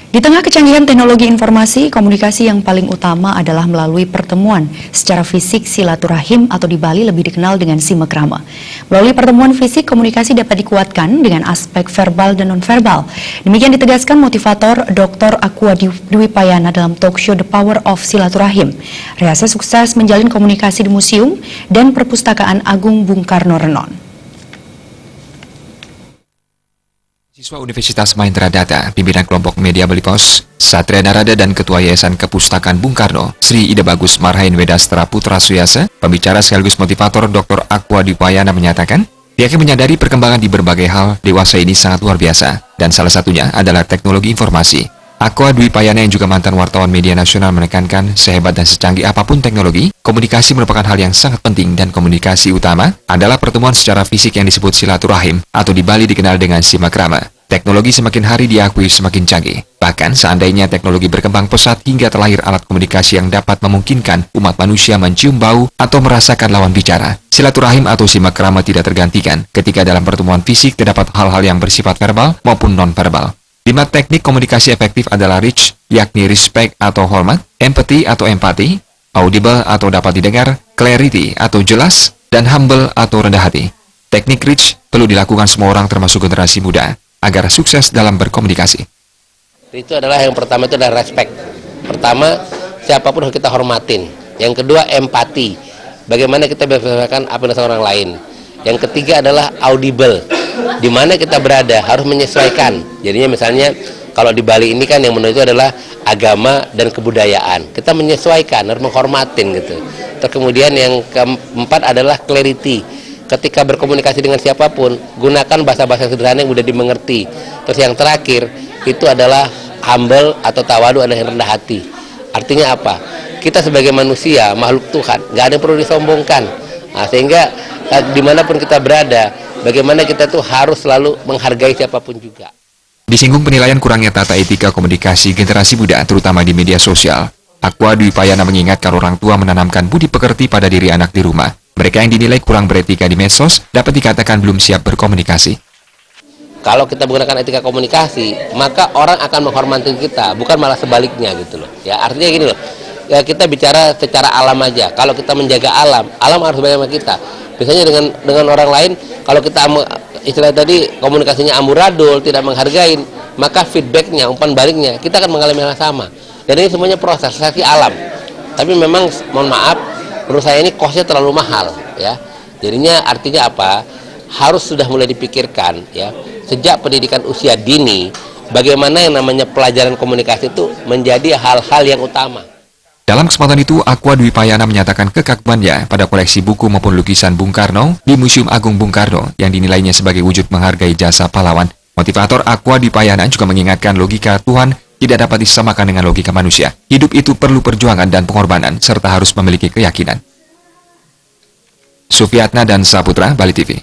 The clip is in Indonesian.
Di tengah kecanggihan teknologi informasi, komunikasi yang paling utama adalah melalui pertemuan secara fisik silaturahim atau di Bali lebih dikenal dengan simakrama. Melalui pertemuan fisik, komunikasi dapat dikuatkan dengan aspek verbal dan nonverbal. Demikian ditegaskan motivator Dr. Aqua Dwi Payana dalam talk show The Power of Silaturahim. Reasa sukses menjalin komunikasi di Museum dan Perpustakaan Agung Bung Karno Renon. Siswa Universitas Mahindra Data, pimpinan kelompok media Bali Pos, Satria Narada dan Ketua Yayasan Kepustakaan Bung Karno, Sri Ida Bagus Marhain Wedastra Putra Suyasa, pembicara sekaligus motivator Dr. Aqua Dwi Payana menyatakan, pihaknya menyadari perkembangan di berbagai hal dewasa ini sangat luar biasa, dan salah satunya adalah teknologi informasi. Aqua Dwi Payana yang juga mantan wartawan media nasional menekankan sehebat dan secanggih apapun teknologi, komunikasi merupakan hal yang sangat penting dan komunikasi utama adalah pertemuan secara fisik yang disebut silaturahim atau di Bali dikenal dengan simakrama. Teknologi semakin hari diakui semakin canggih. Bahkan seandainya teknologi berkembang pesat hingga terlahir alat komunikasi yang dapat memungkinkan umat manusia mencium bau atau merasakan lawan bicara. Silaturahim atau simakrama tidak tergantikan ketika dalam pertemuan fisik terdapat hal-hal yang bersifat verbal maupun non-verbal. 5 teknik komunikasi efektif adalah reach, yakni respect atau hormat, empathy atau empati, audible atau dapat didengar, clarity atau jelas, dan humble atau rendah hati. Teknik reach perlu dilakukan semua orang termasuk generasi muda, agar sukses dalam berkomunikasi. Itu adalah yang pertama, itu adalah respect. Pertama, siapapun harus kita hormatin. Yang kedua, empati. Bagaimana kita berdasarkan apa yang dirasakan orang lain. Yang ketiga adalah audible. Di mana kita berada harus menyesuaikan. Jadinya misalnya kalau di Bali ini kan yang menurut itu adalah agama dan kebudayaan. Kita menyesuaikan, harus menghormatin gitu. Terus kemudian yang keempat adalah clarity. Ketika berkomunikasi dengan siapapun, gunakan bahasa-bahasa sederhana yang mudah dimengerti. Terus yang terakhir itu adalah humble atau tawadu, adalah yang rendah hati. Artinya apa? Kita sebagai manusia, makhluk Tuhan, nggak ada yang perlu disombongkan. Nah, sehingga dimanapun kita berada, bagaimana kita tuh harus selalu menghargai siapapun juga. Disinggung penilaian kurangnya tata etika komunikasi generasi muda, terutama di media sosial. Aqua Dwi Payana mengingatkan orang tua menanamkan budi pekerti pada diri anak di rumah. Mereka yang dinilai kurang beretika di medsos dapat dikatakan belum siap berkomunikasi. Kalau kita menggunakan etika komunikasi, maka orang akan menghormati kita, bukan malah sebaliknya gitu loh. Ya, artinya gini loh. Ya, kita bicara secara alam aja. Kalau kita menjaga alam, alam harus baik sama kita. Biasanya dengan orang lain, kalau kita istilah tadi komunikasinya amburadul, tidak menghargai, maka feedbacknya, umpan baliknya, kita akan mengalami hal sama. Dan ini semuanya proses alam. Tapi memang mohon maaf, menurut saya ini cost-nya terlalu mahal, ya. Jadinya artinya apa? Harus sudah mulai dipikirkan, ya. Sejak pendidikan usia dini, bagaimana yang namanya pelajaran komunikasi itu menjadi hal-hal yang utama. Dalam kesempatan itu, Aqua Dwi Payana menyatakan kekagumannya pada koleksi buku maupun lukisan Bung Karno di Museum Agung Bung Karno yang dinilainya sebagai wujud menghargai jasa pahlawan. Motivator Aqua Dwi Payana juga mengingatkan logika Tuhan tidak dapat disamakan dengan logika manusia. Hidup itu perlu perjuangan dan pengorbanan serta harus memiliki keyakinan. Sufiatna dan Saputra, Bali TV.